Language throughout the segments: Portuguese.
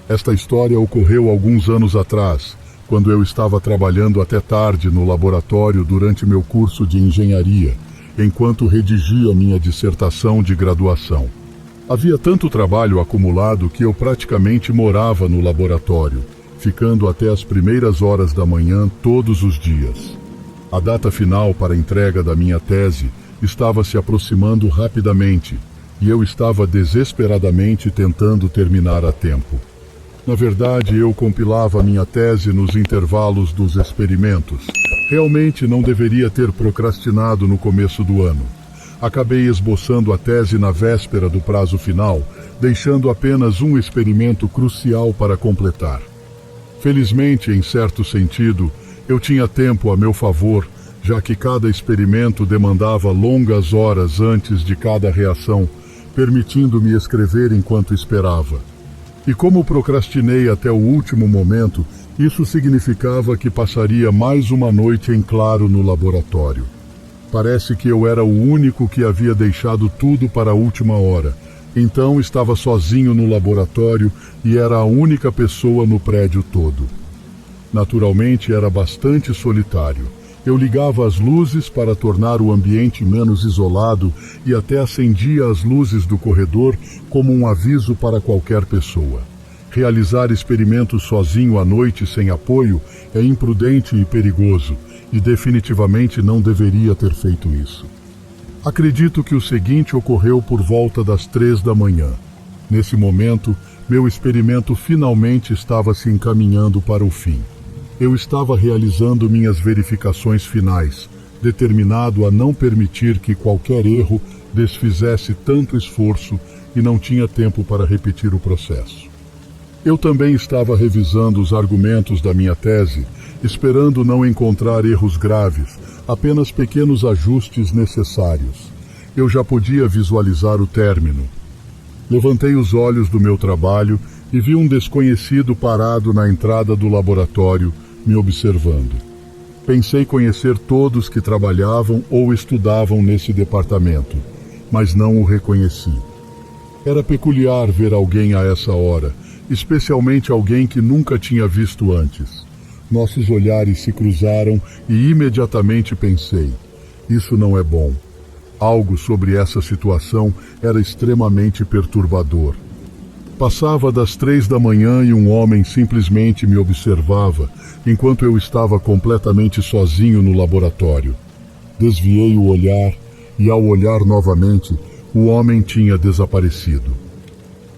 Esta história ocorreu alguns anos atrás, quando eu estava trabalhando até tarde no laboratório durante meu curso de engenharia, enquanto redigia minha dissertação de graduação. Havia tanto trabalho acumulado que eu praticamente morava no laboratório, ficando até as primeiras horas da manhã todos os dias. A data final para a entrega da minha tese estava se aproximando rapidamente, e eu estava desesperadamente tentando terminar a tempo. Na verdade, eu compilava minha tese nos intervalos dos experimentos. Realmente não deveria ter procrastinado no começo do ano. Acabei esboçando a tese na véspera do prazo final, deixando apenas um experimento crucial para completar. Felizmente, em certo sentido, eu tinha tempo a meu favor, já que cada experimento demandava longas horas antes de cada reação, permitindo-me escrever enquanto esperava. E como procrastinei até o último momento, isso significava que passaria mais uma noite em claro no laboratório. Parece que eu era o único que havia deixado tudo para a última hora. Então estava sozinho no laboratório e era a única pessoa no prédio todo. Naturalmente era bastante solitário. Eu ligava as luzes para tornar o ambiente menos isolado e até acendia as luzes do corredor como um aviso para qualquer pessoa. Realizar experimentos sozinho à noite sem apoio é imprudente e perigoso, e definitivamente não deveria ter feito isso. Acredito que o seguinte ocorreu por volta das 3 da manhã. Nesse momento, meu experimento finalmente estava se encaminhando para o fim. Eu estava realizando minhas verificações finais, determinado a não permitir que qualquer erro desfizesse tanto esforço e não tinha tempo para repetir o processo. Eu também estava revisando os argumentos da minha tese, esperando não encontrar erros graves, apenas pequenos ajustes necessários. Eu já podia visualizar o término. Levantei os olhos do meu trabalho e vi um desconhecido parado na entrada do laboratório, me observando. Pensei conhecer todos que trabalhavam ou estudavam nesse departamento, mas não o reconheci. Era peculiar ver alguém a essa hora, especialmente alguém que nunca tinha visto antes. Nossos olhares se cruzaram e imediatamente pensei: isso não é bom. Algo sobre essa situação era extremamente perturbador. Passava das 3 da manhã e um homem simplesmente me observava, enquanto eu estava completamente sozinho no laboratório. Desviei o olhar e, ao olhar novamente, o homem tinha desaparecido.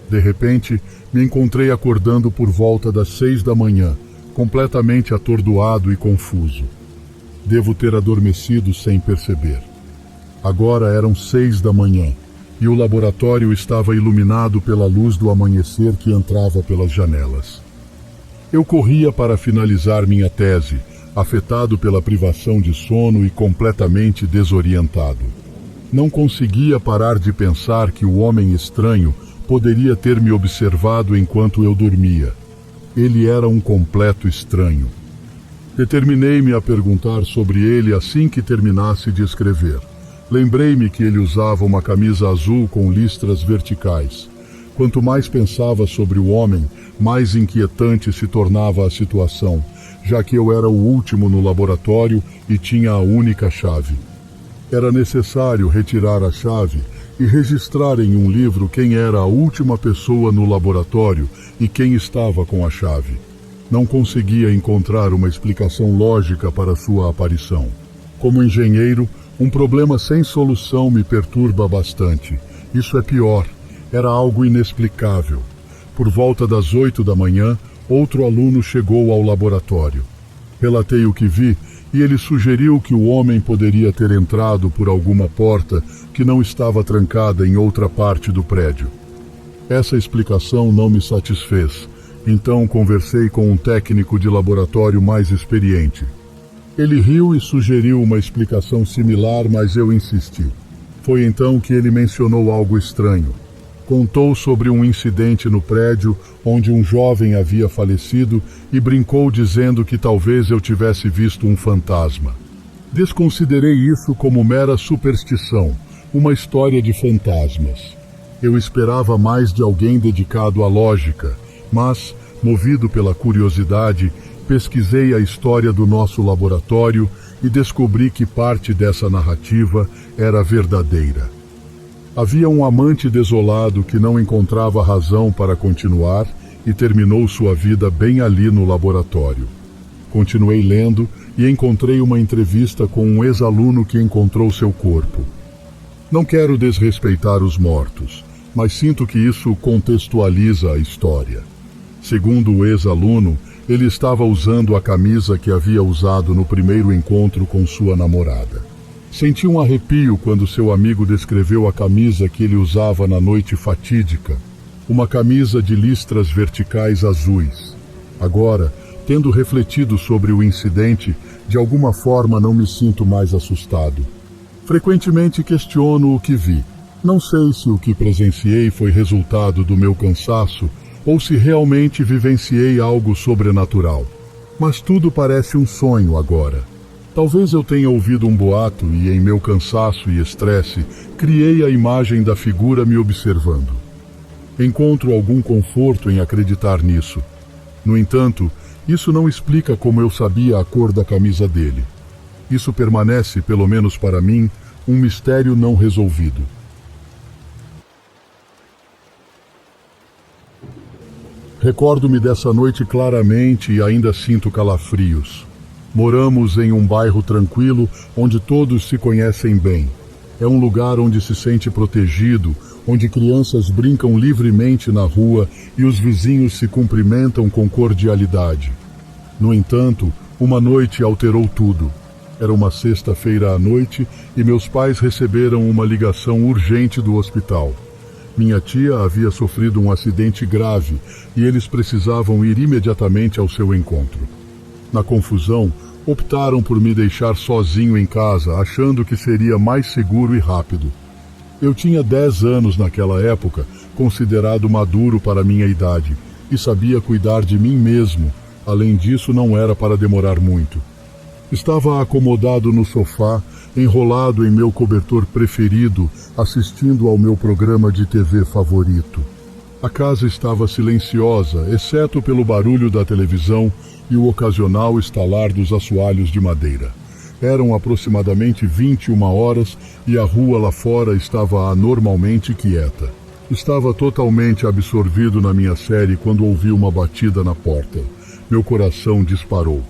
De repente, me encontrei acordando por volta das 6 da manhã, completamente atordoado e confuso. Devo ter adormecido sem perceber. Agora eram 6 da manhã. E o laboratório estava iluminado pela luz do amanhecer que entrava pelas janelas. Eu corria para finalizar minha tese, afetado pela privação de sono e completamente desorientado. Não conseguia parar de pensar que o homem estranho poderia ter me observado enquanto eu dormia. Ele era um completo estranho. Determinei-me a perguntar sobre ele assim que terminasse de escrever. Lembrei-me que ele usava uma camisa azul com listras verticais. Quanto mais pensava sobre o homem, mais inquietante se tornava a situação, já que eu era o último no laboratório e tinha a única chave. Era necessário retirar a chave e registrar em um livro quem era a última pessoa no laboratório e quem estava com a chave. Não conseguia encontrar uma explicação lógica para sua aparição. Como engenheiro, um problema sem solução me perturba bastante. Isso é pior. Era algo inexplicável. Por volta das 8 da manhã, outro aluno chegou ao laboratório. Relatei o que vi e ele sugeriu que o homem poderia ter entrado por alguma porta que não estava trancada em outra parte do prédio. Essa explicação não me satisfez, então conversei com um técnico de laboratório mais experiente. Ele riu e sugeriu uma explicação similar, mas eu insisti. Foi então que ele mencionou algo estranho. Contou sobre um incidente no prédio onde um jovem havia falecido e brincou dizendo que talvez eu tivesse visto um fantasma. Desconsiderei isso como mera superstição, uma história de fantasmas. Eu esperava mais de alguém dedicado à lógica, mas, Movido pela curiosidade, pesquisei a história do nosso laboratório e descobri que parte dessa narrativa era verdadeira. Havia um amante desolado que não encontrava razão para continuar e terminou sua vida bem ali no laboratório. Continuei lendo e encontrei uma entrevista com um ex-aluno que encontrou seu corpo. Não quero desrespeitar os mortos, mas sinto que isso contextualiza a história. Segundo o ex-aluno, ele estava usando a camisa que havia usado no primeiro encontro com sua namorada. Senti um arrepio quando seu amigo descreveu a camisa que ele usava na noite fatídica, uma camisa de listras verticais azuis. Agora, tendo refletido sobre o incidente, de alguma forma não me sinto mais assustado. Frequentemente questiono o que vi. Não sei se o que presenciei foi resultado do meu cansaço ou se realmente vivenciei algo sobrenatural. Mas tudo parece um sonho agora. Talvez eu tenha ouvido um boato e, em meu cansaço e estresse, criei a imagem da figura me observando. Encontro algum conforto em acreditar nisso. No entanto, isso não explica como eu sabia a cor da camisa dele. Isso permanece, pelo menos para mim, um mistério não resolvido. Recordo-me dessa noite claramente e ainda sinto calafrios. Moramos em um bairro tranquilo onde todos se conhecem bem. É um lugar onde se sente protegido, onde crianças brincam livremente na rua e os vizinhos se cumprimentam com cordialidade. No entanto, uma noite alterou tudo. Era uma sexta-feira à noite e meus pais receberam uma ligação urgente do hospital. Minha tia havia sofrido um acidente grave e eles precisavam ir imediatamente ao seu encontro. Na confusão, optaram por me deixar sozinho em casa, achando que seria mais seguro e rápido. Eu tinha 10 anos naquela época, considerado maduro para minha idade, e sabia cuidar de mim mesmo. Além disso, não era para demorar muito. Estava acomodado no sofá, enrolado em meu cobertor preferido, assistindo ao meu programa de TV favorito. A casa estava silenciosa, exceto pelo barulho da televisão e o ocasional estalar dos assoalhos de madeira. Eram aproximadamente 21 horas e a rua lá fora estava anormalmente quieta. Estava totalmente absorvido na minha série quando ouvi uma batida na porta. Meu coração disparou.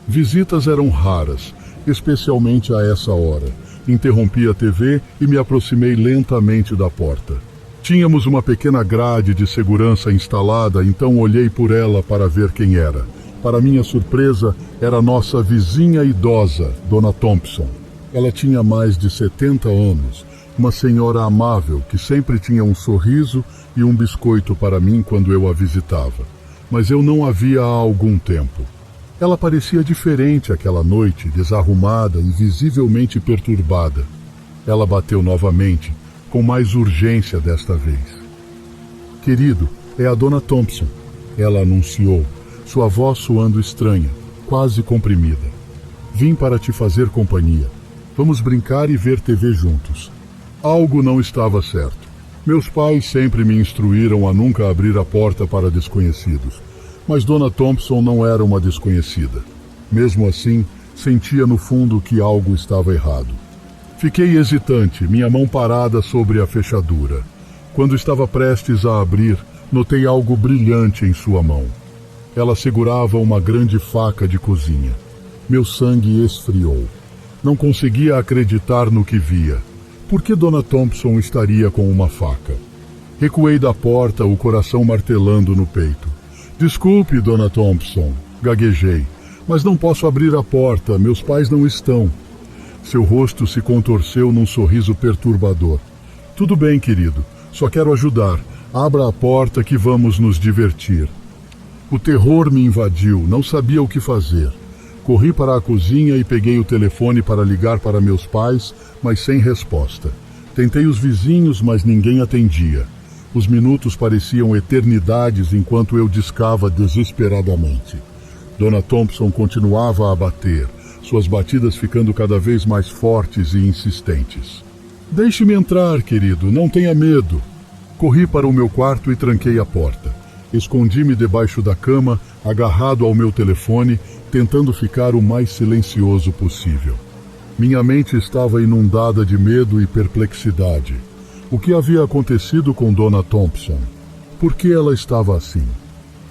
Visitas eram raras, especialmente a essa hora. Interrompi a TV e me aproximei lentamente da porta. Tínhamos uma pequena grade de segurança instalada, então olhei por ela para ver quem era. Para minha surpresa, era nossa vizinha idosa, Dona Thompson. Ela tinha mais de 70 anos, uma senhora amável que sempre tinha um sorriso e um biscoito para mim quando eu a visitava. Mas eu não a via há algum tempo. Ela parecia diferente aquela noite, desarrumada e visivelmente perturbada. Ela bateu novamente, com mais urgência desta vez. Querido, é a Dona Thompson, ela anunciou, sua voz soando estranha, quase comprimida. Vim para te fazer companhia. Vamos brincar e ver TV juntos. Algo não estava certo. Meus pais sempre me instruíram a nunca abrir a porta para desconhecidos. Mas Dona Thompson não era uma desconhecida. Mesmo assim, sentia no fundo que algo estava errado. Fiquei hesitante, minha mão parada sobre a fechadura. Quando estava prestes a abrir, notei algo brilhante em sua mão. Ela segurava uma grande faca de cozinha. Meu sangue esfriou. Não conseguia acreditar no que via. Por que Dona Thompson estaria com uma faca? Recuei da porta, o coração martelando no peito. Desculpe, Dona Thompson, gaguejei, mas não posso abrir a porta, meus pais não estão. Seu rosto se contorceu num sorriso perturbador. Tudo bem, querido, só quero ajudar. Abra a porta que vamos nos divertir. O terror me invadiu, não sabia o que fazer. Corri para a cozinha e peguei o telefone para ligar para meus pais, mas sem resposta. Tentei os vizinhos, mas ninguém atendia. Os minutos pareciam eternidades enquanto eu discava desesperadamente. Dona Thompson continuava a bater, suas batidas ficando cada vez mais fortes e insistentes. Deixe-me entrar, querido, não tenha medo. Corri para o meu quarto e tranquei a porta. Escondi-me debaixo da cama, agarrado ao meu telefone, tentando ficar o mais silencioso possível. Minha mente estava inundada de medo e perplexidade. O que havia acontecido com Dona Thompson? Por que ela estava assim?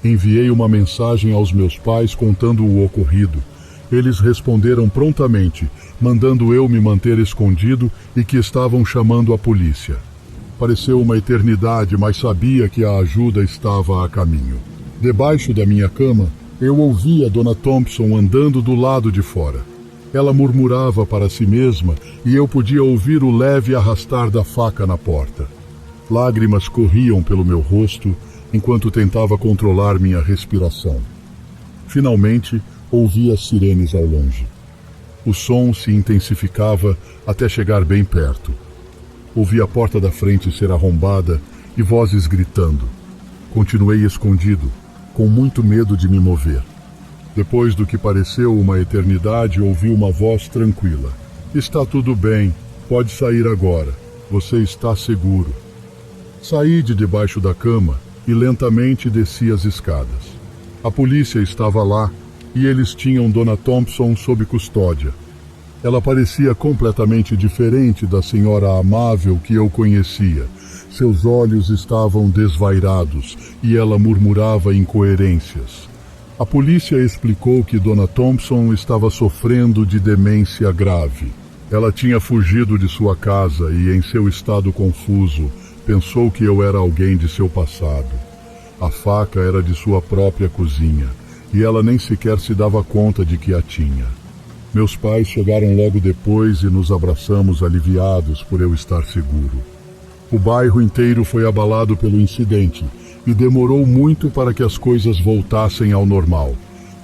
Enviei uma mensagem aos meus pais contando o ocorrido. Eles responderam prontamente, mandando eu me manter escondido e que estavam chamando a polícia. Pareceu uma eternidade, mas sabia que a ajuda estava a caminho. Debaixo da minha cama, eu ouvia Dona Thompson andando do lado de fora. Ela murmurava para si mesma e eu podia ouvir o leve arrastar da faca na porta. Lágrimas corriam pelo meu rosto enquanto tentava controlar minha respiração. Finalmente, ouvi as sirenes ao longe. O som se intensificava até chegar bem perto. Ouvi a porta da frente ser arrombada e vozes gritando. Continuei escondido, com muito medo de me mover. Depois do que pareceu uma eternidade, ouvi uma voz tranquila. Está tudo bem, pode sair agora. Você está seguro. Saí de debaixo da cama e lentamente desci as escadas. A polícia estava lá e eles tinham Dona Thompson sob custódia. Ela parecia completamente diferente da senhora amável que eu conhecia. Seus olhos estavam desvairados e ela murmurava incoerências. A polícia explicou que Dona Thompson estava sofrendo de demência grave. Ela tinha fugido de sua casa e, em seu estado confuso, pensou que eu era alguém de seu passado. A faca era de sua própria cozinha e ela nem sequer se dava conta de que a tinha. Meus pais chegaram logo depois e nos abraçamos aliviados por eu estar seguro. O bairro inteiro foi abalado pelo incidente e demorou muito para que as coisas voltassem ao normal.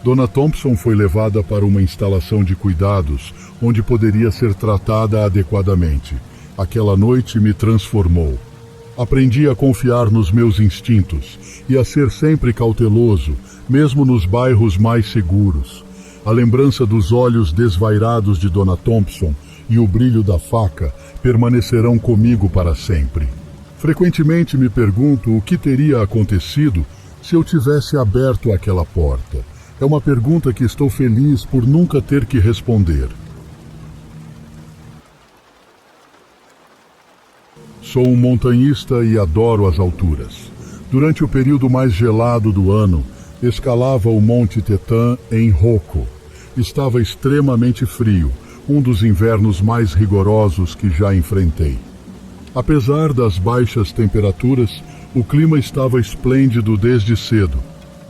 Dona Thompson foi levada para uma instalação de cuidados, onde poderia ser tratada adequadamente. Aquela noite me transformou. Aprendi a confiar nos meus instintos e a ser sempre cauteloso, mesmo nos bairros mais seguros. A lembrança dos olhos desvairados de Dona Thompson e o brilho da faca permanecerão comigo para sempre. Frequentemente me pergunto o que teria acontecido se eu tivesse aberto aquela porta. É uma pergunta que estou feliz por nunca ter que responder. Sou um montanhista e adoro as alturas. Durante o período mais gelado do ano, escalava o Monte Tetã em Rocco. Estava extremamente frio, um dos invernos mais rigorosos que já enfrentei. Apesar das baixas temperaturas, o clima estava esplêndido desde cedo.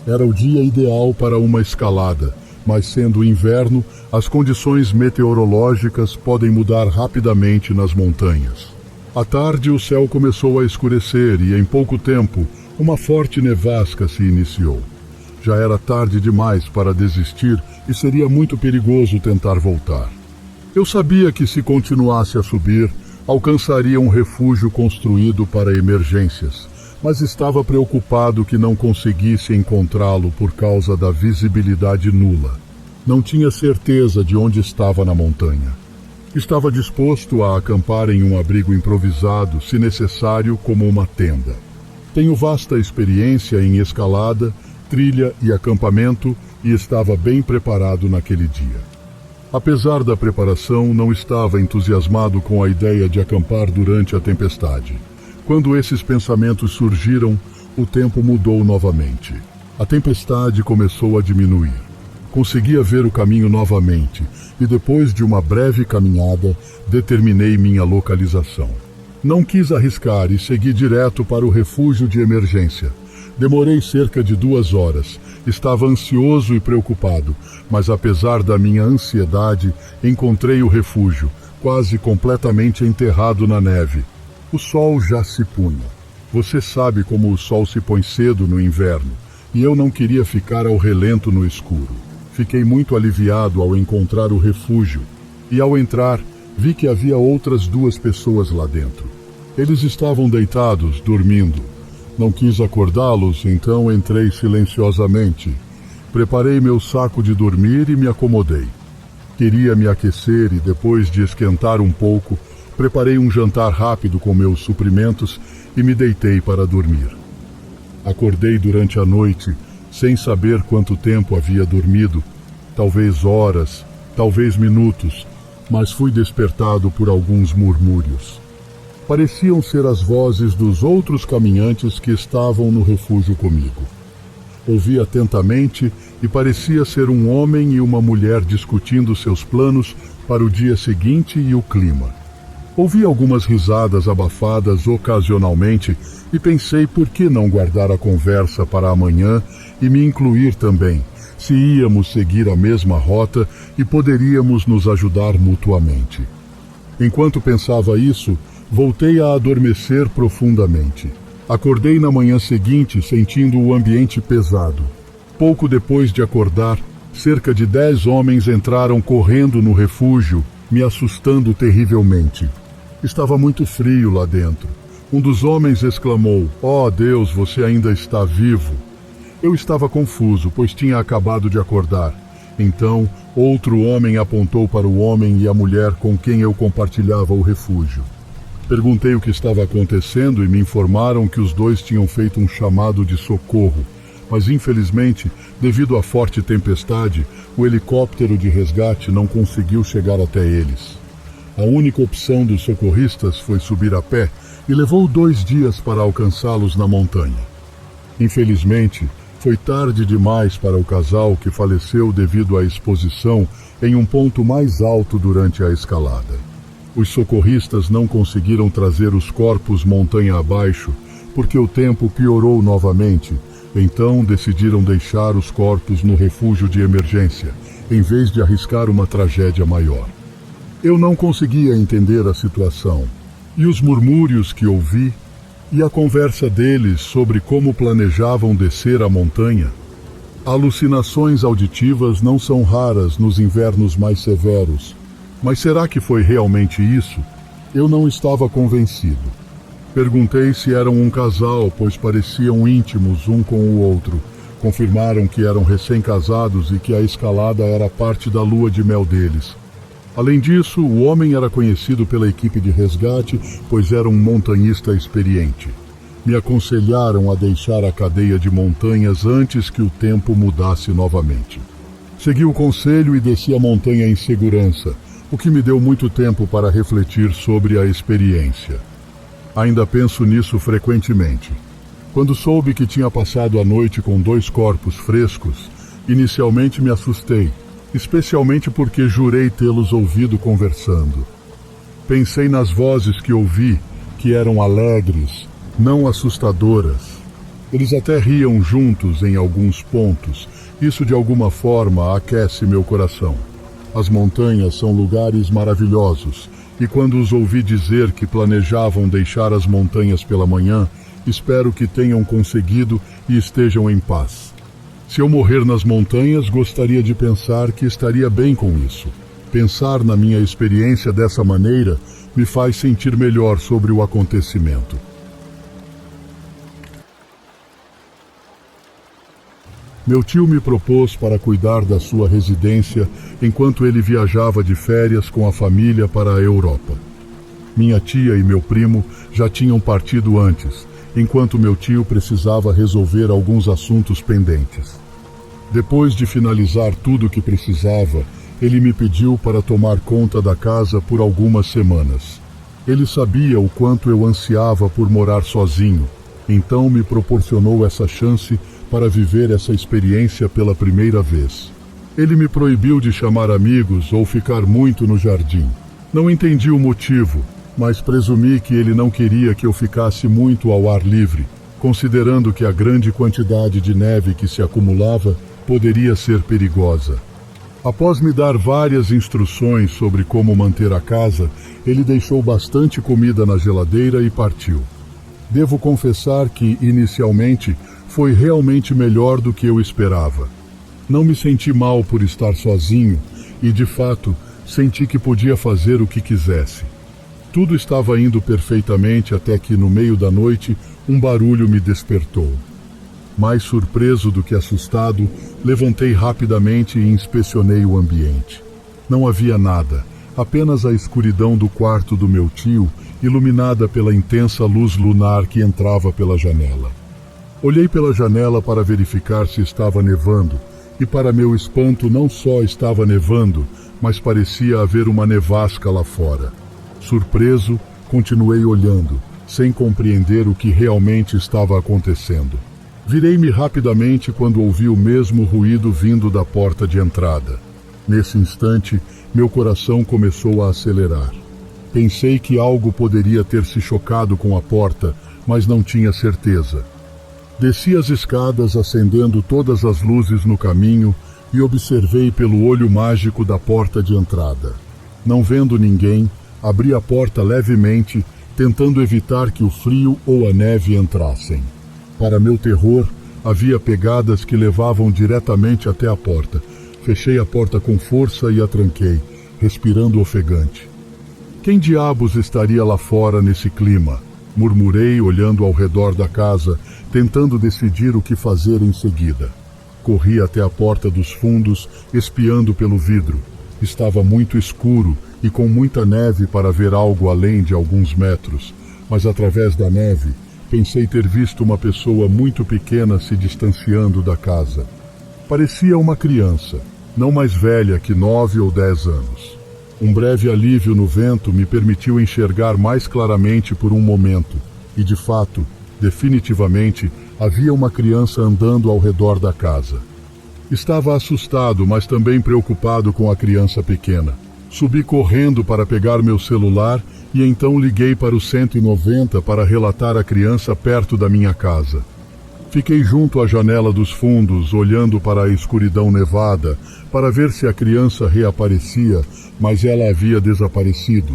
Era o dia ideal para uma escalada, mas sendo inverno, as condições meteorológicas podem mudar rapidamente nas montanhas. À tarde, o céu começou a escurecer e, em pouco tempo, uma forte nevasca se iniciou. Já era tarde demais para desistir e seria muito perigoso tentar voltar. Eu sabia que, se continuasse a subir, alcançaria um refúgio construído para emergências, mas estava preocupado que não conseguisse encontrá-lo por causa da visibilidade nula. Não tinha certeza de onde estava na montanha. Estava disposto a acampar em um abrigo improvisado, se necessário, como uma tenda. Tenho vasta experiência em escalada, trilha e acampamento e estava bem preparado naquele dia. Apesar da preparação, não estava entusiasmado com a ideia de acampar durante a tempestade. Quando esses pensamentos surgiram, o tempo mudou novamente. A tempestade começou a diminuir. Conseguia ver o caminho novamente e, depois de uma breve caminhada, determinei minha localização. Não quis arriscar e segui direto para o refúgio de emergência. Demorei cerca de 2 horas. Estava ansioso e preocupado, mas apesar da minha ansiedade, encontrei o refúgio, quase completamente enterrado na neve. O sol já se punha. Você sabe como o sol se põe cedo no inverno, e eu não queria ficar ao relento no escuro. Fiquei muito aliviado ao encontrar o refúgio, e ao entrar, vi que havia outras 2 pessoas lá dentro. Eles estavam deitados, dormindo. Não quis acordá-los, então entrei silenciosamente. Preparei meu saco de dormir e me acomodei. Queria me aquecer e, depois de esquentar um pouco, preparei um jantar rápido com meus suprimentos e me deitei para dormir. Acordei durante a noite, sem saber quanto tempo havia dormido, talvez horas, talvez minutos, mas fui despertado por alguns murmúrios. Pareciam ser as vozes dos outros caminhantes que estavam no refúgio comigo. Ouvi atentamente e parecia ser um homem e uma mulher discutindo seus planos para o dia seguinte e o clima. Ouvi algumas risadas abafadas ocasionalmente e pensei por que não guardar a conversa para amanhã e me incluir também, se íamos seguir a mesma rota e poderíamos nos ajudar mutuamente. Enquanto pensava isso, voltei a adormecer profundamente. Acordei na manhã seguinte sentindo o ambiente pesado. Pouco depois de acordar, cerca de 10 homens entraram correndo no refúgio, me assustando terrivelmente. Estava muito frio lá dentro. Um dos homens exclamou: "Oh Deus, você ainda está vivo!" Eu estava confuso, pois tinha acabado de acordar. Então, outro homem apontou para o homem e a mulher com quem eu compartilhava o refúgio. Perguntei o que estava acontecendo e me informaram que os dois tinham feito um chamado de socorro, mas infelizmente, devido à forte tempestade, o helicóptero de resgate não conseguiu chegar até eles. A única opção dos socorristas foi subir a pé e levou 2 dias para alcançá-los na montanha. Infelizmente, foi tarde demais para o casal que faleceu devido à exposição em um ponto mais alto durante a escalada. Os socorristas não conseguiram trazer os corpos montanha abaixo porque o tempo piorou novamente, então decidiram deixar os corpos no refúgio de emergência, em vez de arriscar uma tragédia maior. Eu não conseguia entender a situação, e os murmúrios que ouvi, e a conversa deles sobre como planejavam descer a montanha. Alucinações auditivas não são raras nos invernos mais severos, mas será que foi realmente isso? Eu não estava convencido. Perguntei se eram um casal, pois pareciam íntimos um com o outro. Confirmaram que eram recém-casados e que a escalada era parte da lua de mel deles. Além disso, o homem era conhecido pela equipe de resgate, pois era um montanhista experiente. Me aconselharam a deixar a cadeia de montanhas antes que o tempo mudasse novamente. Segui o conselho e desci a montanha em segurança, o que me deu muito tempo para refletir sobre a experiência. Ainda penso nisso frequentemente. Quando soube que tinha passado a noite com 2 corpos frescos, inicialmente me assustei, especialmente porque jurei tê-los ouvido conversando. Pensei nas vozes que ouvi, que eram alegres, não assustadoras. Eles até riam juntos em alguns pontos. Isso de alguma forma aquece meu coração. As montanhas são lugares maravilhosos, e quando os ouvi dizer que planejavam deixar as montanhas pela manhã, espero que tenham conseguido e estejam em paz. Se eu morrer nas montanhas, gostaria de pensar que estaria bem com isso. Pensar na minha experiência dessa maneira me faz sentir melhor sobre o acontecimento. Meu tio me propôs para cuidar da sua residência enquanto ele viajava de férias com a família para a Europa. Minha tia e meu primo já tinham partido antes, enquanto meu tio precisava resolver alguns assuntos pendentes. Depois de finalizar tudo o que precisava, ele me pediu para tomar conta da casa por algumas semanas. Ele sabia o quanto eu ansiava por morar sozinho, então me proporcionou essa chance para viver essa experiência pela primeira vez. Ele me proibiu de chamar amigos ou ficar muito no jardim. Não entendi o motivo, mas presumi que ele não queria que eu ficasse muito ao ar livre, considerando que a grande quantidade de neve que se acumulava poderia ser perigosa. Após me dar várias instruções sobre como manter a casa, ele deixou bastante comida na geladeira e partiu. Devo confessar que, inicialmente, foi realmente melhor do que eu esperava. Não me senti mal por estar sozinho e, de fato, senti que podia fazer o que quisesse. Tudo estava indo perfeitamente até que, no meio da noite, um barulho me despertou. Mais surpreso do que assustado, levantei rapidamente e inspecionei o ambiente. Não havia nada, apenas a escuridão do quarto do meu tio, iluminada pela intensa luz lunar que entrava pela janela. Olhei pela janela para verificar se estava nevando, e para meu espanto não só estava nevando, mas parecia haver uma nevasca lá fora. Surpreso, continuei olhando, sem compreender o que realmente estava acontecendo. Virei-me rapidamente quando ouvi o mesmo ruído vindo da porta de entrada. Nesse instante, meu coração começou a acelerar. Pensei que algo poderia ter se chocado com a porta, mas não tinha certeza. Desci as escadas acendendo todas as luzes no caminho e observei pelo olho mágico da porta de entrada. Não vendo ninguém, abri a porta levemente, tentando evitar que o frio ou a neve entrassem. Para meu terror, havia pegadas que levavam diretamente até a porta. Fechei a porta com força e a tranquei, respirando ofegante. Quem diabos estaria lá fora nesse clima? Murmurei, olhando ao redor da casa, tentando decidir o que fazer em seguida. Corri até a porta dos fundos, espiando pelo vidro. Estava muito escuro e com muita neve para ver algo além de alguns metros, mas através da neve, pensei ter visto uma pessoa muito pequena se distanciando da casa. Parecia uma criança, não mais velha que 9 ou 10 anos. Um breve alívio no vento me permitiu enxergar mais claramente por um momento, e de fato, definitivamente, havia uma criança andando ao redor da casa. Estava assustado, mas também preocupado com a criança pequena. Subi correndo para pegar meu celular e então liguei para o 190 para relatar a criança perto da minha casa. Fiquei junto à janela dos fundos, olhando para a escuridão nevada, para ver se a criança reaparecia, mas ela havia desaparecido.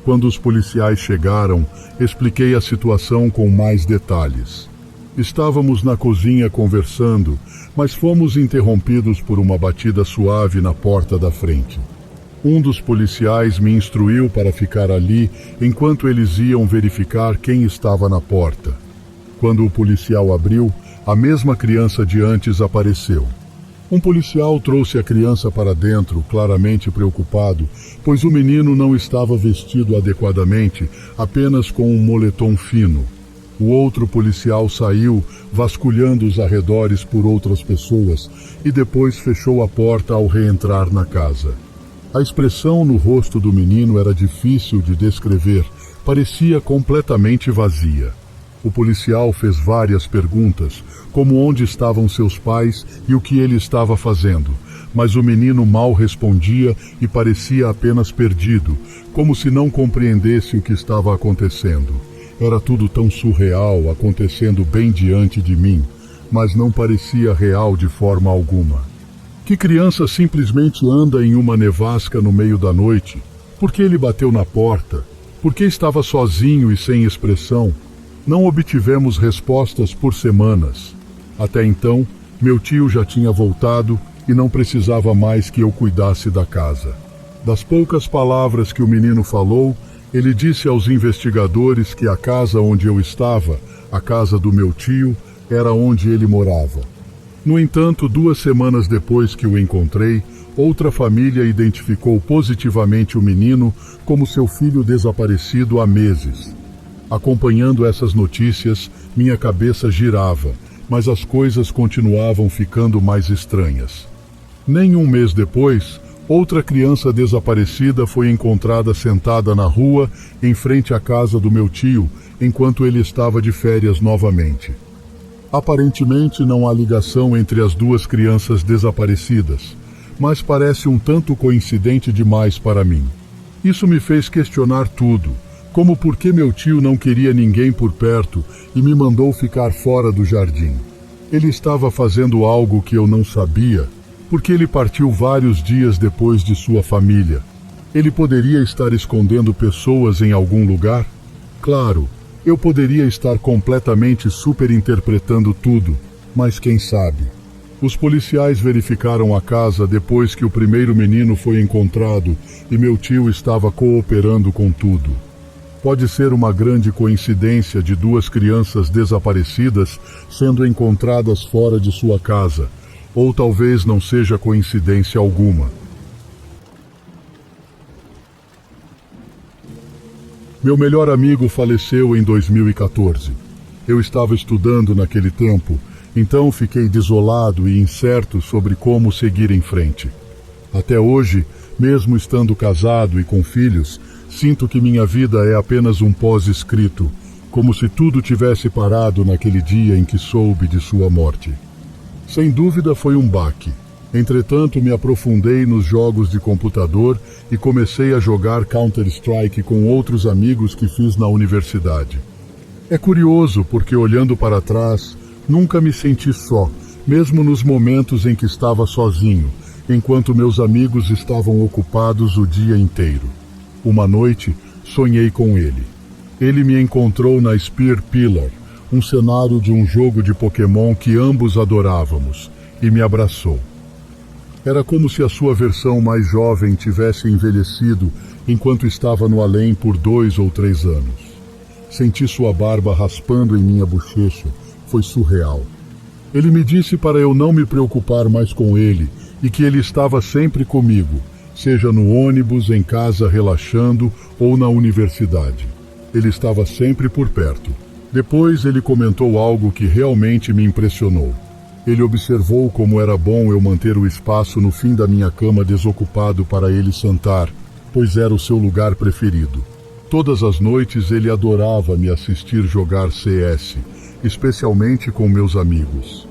Quando os policiais chegaram, expliquei a situação com mais detalhes. Estávamos na cozinha conversando, mas fomos interrompidos por uma batida suave na porta da frente. Um dos policiais me instruiu para ficar ali enquanto eles iam verificar quem estava na porta. Quando o policial abriu, a mesma criança de antes apareceu. Um policial trouxe a criança para dentro, claramente preocupado, pois o menino não estava vestido adequadamente, apenas com um moletom fino. O outro policial saiu, vasculhando os arredores por outras pessoas, e depois fechou a porta ao reentrar na casa. A expressão no rosto do menino era difícil de descrever, parecia completamente vazia. O policial fez várias perguntas, como onde estavam seus pais e o que ele estava fazendo, mas o menino mal respondia e parecia apenas perdido, como se não compreendesse o que estava acontecendo. Era tudo tão surreal, acontecendo bem diante de mim, mas não parecia real de forma alguma. Que criança simplesmente anda em uma nevasca no meio da noite? Por que ele bateu na porta? Por que estava sozinho e sem expressão? Não obtivemos respostas por semanas. Até então, meu tio já tinha voltado e não precisava mais que eu cuidasse da casa. Das poucas palavras que o menino falou, ele disse aos investigadores que a casa onde eu estava, a casa do meu tio, era onde ele morava. No entanto, 2 semanas depois que o encontrei, outra família identificou positivamente o menino como seu filho desaparecido há meses. Acompanhando essas notícias, minha cabeça girava, mas as coisas continuavam ficando mais estranhas. Nem um mês depois, outra criança desaparecida foi encontrada sentada na rua, em frente à casa do meu tio, enquanto ele estava de férias novamente. Aparentemente não há ligação entre as 2 crianças desaparecidas, mas parece um tanto coincidente demais para mim. Isso me fez questionar tudo, como por que meu tio não queria ninguém por perto e me mandou ficar fora do jardim. Ele estava fazendo algo que eu não sabia, porque ele partiu vários dias depois de sua família. Ele poderia estar escondendo pessoas em algum lugar? Claro, eu poderia estar completamente superinterpretando tudo, mas quem sabe? Os policiais verificaram a casa depois que o primeiro menino foi encontrado e meu tio estava cooperando com tudo. Pode ser uma grande coincidência de 2 crianças desaparecidas sendo encontradas fora de sua casa, ou talvez não seja coincidência alguma. Meu melhor amigo faleceu em 2014. Eu estava estudando naquele tempo, então fiquei desolado e incerto sobre como seguir em frente. Até hoje, mesmo estando casado e com filhos, sinto que minha vida é apenas um pós-escrito, como se tudo tivesse parado naquele dia em que soube de sua morte. Sem dúvida foi um baque. Entretanto, me aprofundei nos jogos de computador e comecei a jogar Counter-Strike com outros amigos que fiz na universidade. É curioso porque, olhando para trás, nunca me senti só, mesmo nos momentos em que estava sozinho, enquanto meus amigos estavam ocupados o dia inteiro. Uma noite, sonhei com ele. Ele me encontrou na Spear Pillar, um cenário de um jogo de Pokémon que ambos adorávamos, e me abraçou. Era como se a sua versão mais jovem tivesse envelhecido enquanto estava no além por 2 ou 3 anos. Senti sua barba raspando em minha bochecha. Foi surreal. Ele me disse para eu não me preocupar mais com ele e que ele estava sempre comigo, seja no ônibus, em casa relaxando ou na universidade. Ele estava sempre por perto. Depois ele comentou algo que realmente me impressionou. Ele observou como era bom eu manter o espaço no fim da minha cama desocupado para ele sentar, pois era o seu lugar preferido. Todas as noites ele adorava me assistir jogar CS, especialmente com meus amigos.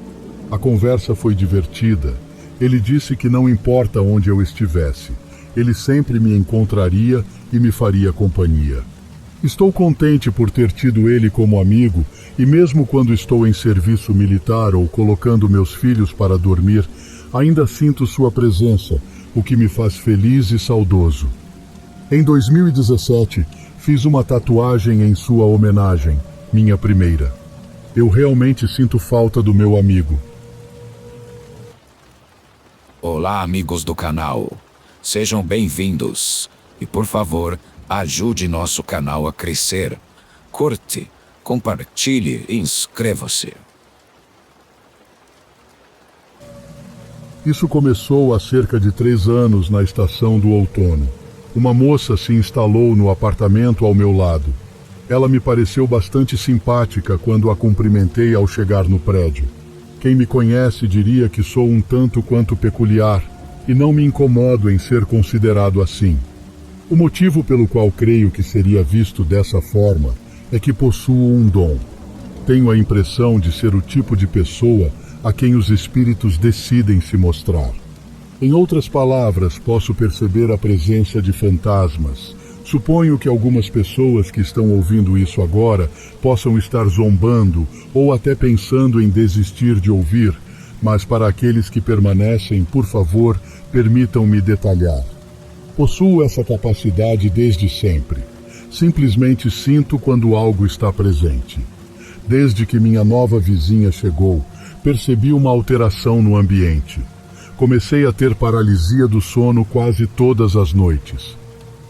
A conversa foi divertida. Ele disse que não importa onde eu estivesse, ele sempre me encontraria e me faria companhia. Estou contente por ter tido ele como amigo e mesmo quando estou em serviço militar ou colocando meus filhos para dormir, ainda sinto sua presença, o que me faz feliz e saudoso. Em 2017, fiz uma tatuagem em sua homenagem, minha primeira. Eu realmente sinto falta do meu amigo. Olá, amigos do canal. Sejam bem-vindos. E por favor, ajude nosso canal a crescer. Curte, compartilhe e inscreva-se. Isso começou há cerca de 3 anos na estação do outono. Uma moça se instalou no apartamento ao meu lado. Ela me pareceu bastante simpática quando a cumprimentei ao chegar no prédio. Quem me conhece diria que sou um tanto quanto peculiar e não me incomodo em ser considerado assim. O motivo pelo qual creio que seria visto dessa forma é que possuo um dom. Tenho a impressão de ser o tipo de pessoa a quem os espíritos decidem se mostrar. Em outras palavras, posso perceber a presença de fantasmas. Suponho que algumas pessoas que estão ouvindo isso agora possam estar zombando ou até pensando em desistir de ouvir, mas para aqueles que permanecem, por favor, permitam-me detalhar. Possuo essa capacidade desde sempre. Simplesmente sinto quando algo está presente. Desde que minha nova vizinha chegou, percebi uma alteração no ambiente. Comecei a ter paralisia do sono quase todas as noites.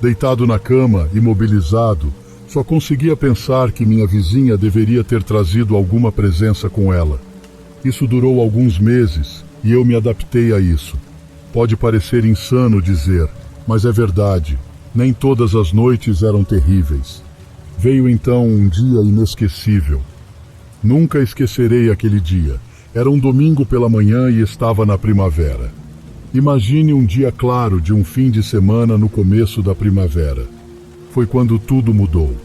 Deitado na cama, imobilizado, só conseguia pensar que minha vizinha deveria ter trazido alguma presença com ela. Isso durou alguns meses e eu me adaptei a isso. Pode parecer insano dizer, mas é verdade. Nem todas as noites eram terríveis. Veio então um dia inesquecível. Nunca esquecerei aquele dia. Era um domingo pela manhã e estava na primavera. Imagine um dia claro de um fim de semana no começo da primavera. Foi quando tudo mudou.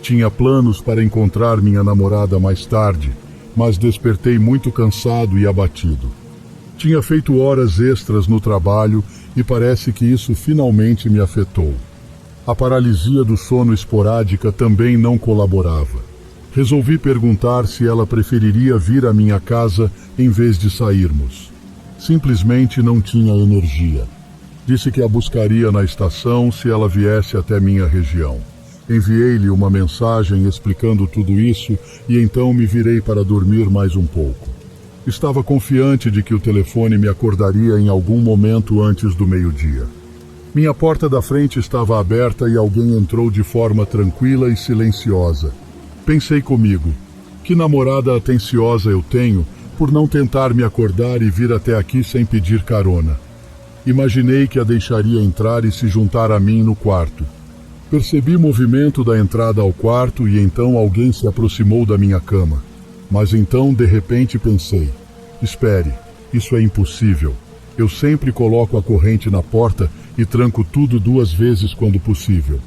Tinha planos para encontrar minha namorada mais tarde, mas despertei muito cansado e abatido. Tinha feito horas extras no trabalho e parece que isso finalmente me afetou. A paralisia do sono esporádica também não colaborava. Resolvi perguntar se ela preferiria vir à minha casa em vez de sairmos. Simplesmente não tinha energia. Disse que a buscaria na estação se ela viesse até minha região. Enviei-lhe uma mensagem explicando tudo isso e então me virei para dormir mais um pouco. Estava confiante de que o telefone me acordaria em algum momento antes do meio-dia. Minha porta da frente estava aberta e alguém entrou de forma tranquila e silenciosa. Pensei comigo, que namorada atenciosa eu tenho por não tentar me acordar e vir até aqui sem pedir carona. Imaginei que a deixaria entrar e se juntar a mim no quarto. Percebi movimento da entrada ao quarto e então alguém se aproximou da minha cama. Mas então, de repente, pensei: espere, isso é impossível. Eu sempre coloco a corrente na porta e tranco tudo 2 vezes quando possível.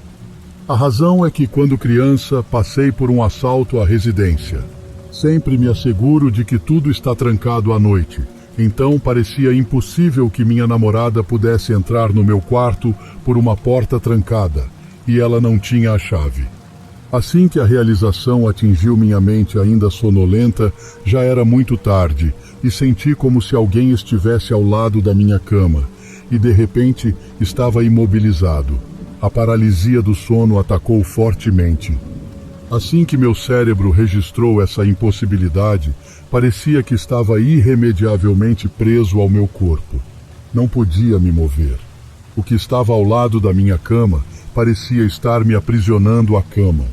A razão é que, quando criança, passei por um assalto à residência. Sempre me asseguro de que tudo está trancado à noite. Então parecia impossível que minha namorada pudesse entrar no meu quarto por uma porta trancada, e ela não tinha a chave. Assim que a realização atingiu minha mente ainda sonolenta, já era muito tarde, e senti como se alguém estivesse ao lado da minha cama, e de repente estava imobilizado. A paralisia do sono atacou fortemente. Assim que meu cérebro registrou essa impossibilidade, parecia que estava irremediavelmente preso ao meu corpo. Não podia me mover. O que estava ao lado da minha cama parecia estar me aprisionando à cama.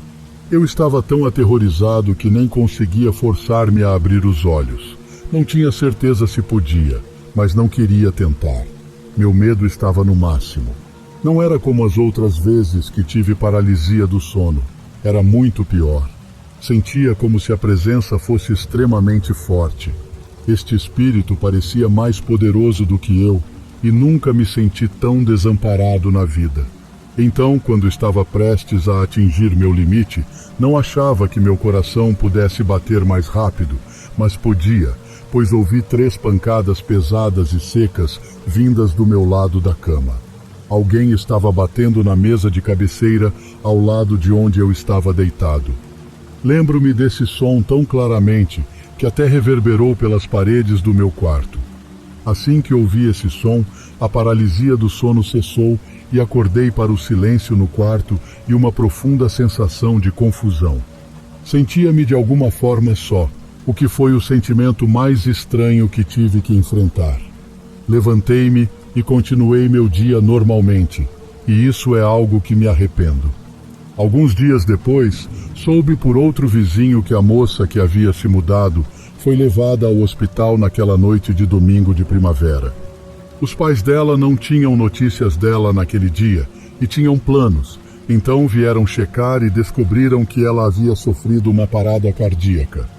Eu estava tão aterrorizado que nem conseguia forçar-me a abrir os olhos. Não tinha certeza se podia, mas não queria tentar. Meu medo estava no máximo. Não era como as outras vezes que tive paralisia do sono. Era muito pior. Sentia como se a presença fosse extremamente forte. Este espírito parecia mais poderoso do que eu e nunca me senti tão desamparado na vida. Então, quando estava prestes a atingir meu limite, não achava que meu coração pudesse bater mais rápido, mas podia, pois ouvi 3 pancadas pesadas e secas vindas do meu lado da cama. Alguém estava batendo na mesa de cabeceira ao lado de onde eu estava deitado. Lembro-me desse som tão claramente que até reverberou pelas paredes do meu quarto. Assim que ouvi esse som, a paralisia do sono cessou e acordei para o silêncio no quarto e uma profunda sensação de confusão. Sentia-me de alguma forma só, o que foi o sentimento mais estranho que tive que enfrentar. Levantei-me e continuei meu dia normalmente, e isso é algo que me arrependo. Alguns dias depois, soube por outro vizinho que a moça que havia se mudado foi levada ao hospital naquela noite de domingo de primavera. Os pais dela não tinham notícias dela naquele dia e tinham planos, então vieram checar e descobriram que ela havia sofrido uma parada cardíaca.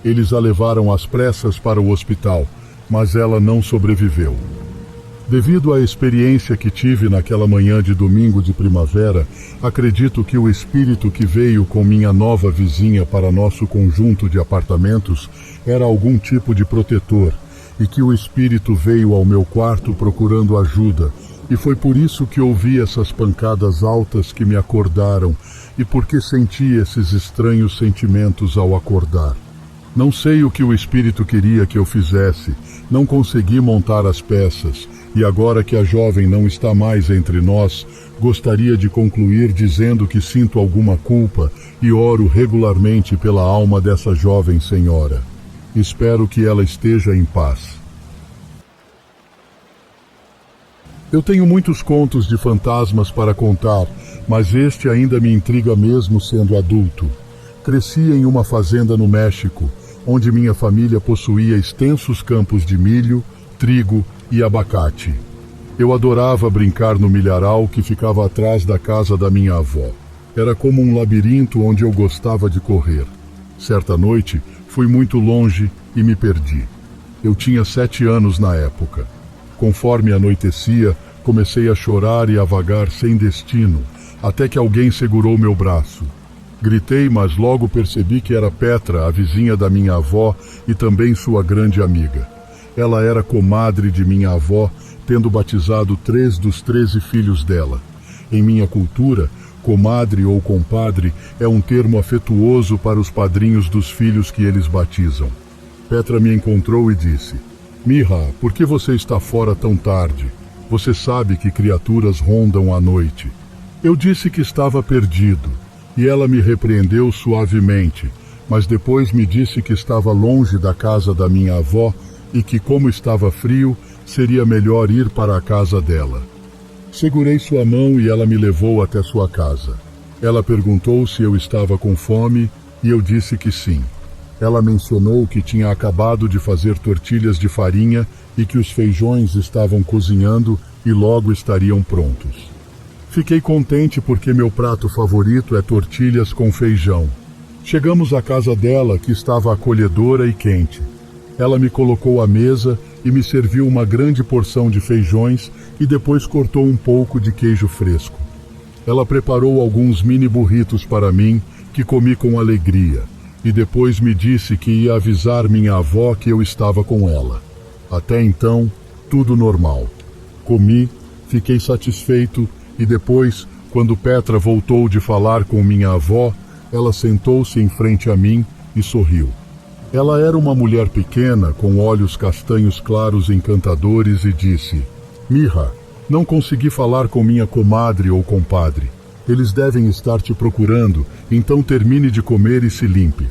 Eles a levaram às pressas para o hospital, mas ela não sobreviveu. Devido à experiência que tive naquela manhã de domingo de primavera, acredito que o espírito que veio com minha nova vizinha para nosso conjunto de apartamentos era algum tipo de protetor, e que o espírito veio ao meu quarto procurando ajuda, e foi por isso que ouvi essas pancadas altas que me acordaram, e porque senti esses estranhos sentimentos ao acordar. Não sei o que o espírito queria que eu fizesse, não consegui montar as peças, e agora que a jovem não está mais entre nós, gostaria de concluir dizendo que sinto alguma culpa e oro regularmente pela alma dessa jovem senhora. Espero que ela esteja em paz. Eu tenho muitos contos de fantasmas para contar, mas este ainda me intriga mesmo sendo adulto. Cresci em uma fazenda no México, onde minha família possuía extensos campos de milho, trigo e abacate. Eu adorava brincar no milharal que ficava atrás da casa da minha avó. Era como um labirinto onde eu gostava de correr. Certa noite, fui muito longe e me perdi. Eu tinha 7 anos na época. Conforme anoitecia, comecei a chorar e a vagar sem destino, até que alguém segurou meu braço. Gritei, mas logo percebi que era Petra, a vizinha da minha avó e também sua grande amiga. Ela era comadre de minha avó, tendo batizado 3 dos 13 filhos dela. Em minha cultura, comadre ou compadre é um termo afetuoso para os padrinhos dos filhos que eles batizam. Petra me encontrou e disse: "Mija, por que você está fora tão tarde? Você sabe que criaturas rondam à noite." Eu disse que estava perdido, e ela me repreendeu suavemente, mas depois me disse que estava longe da casa da minha avó e que, como estava frio, seria melhor ir para a casa dela. Segurei sua mão e ela me levou até sua casa. Ela perguntou se eu estava com fome e eu disse que sim. Ela mencionou que tinha acabado de fazer tortilhas de farinha e que os feijões estavam cozinhando e logo estariam prontos. Fiquei contente porque meu prato favorito é tortilhas com feijão. Chegamos à casa dela, que estava acolhedora e quente. Ela me colocou à mesa e me serviu uma grande porção de feijões e depois cortou um pouco de queijo fresco. Ela preparou alguns mini burritos para mim, que comi com alegria, e depois me disse que ia avisar minha avó que eu estava com ela. Até então, tudo normal. Comi, fiquei satisfeito e depois, quando Petra voltou de falar com minha avó, ela sentou-se em frente a mim e sorriu. Ela era uma mulher pequena, com olhos castanhos claros encantadores e disse: Mirra, não consegui falar com minha comadre ou compadre. Eles devem estar te procurando, então termine de comer e se limpe.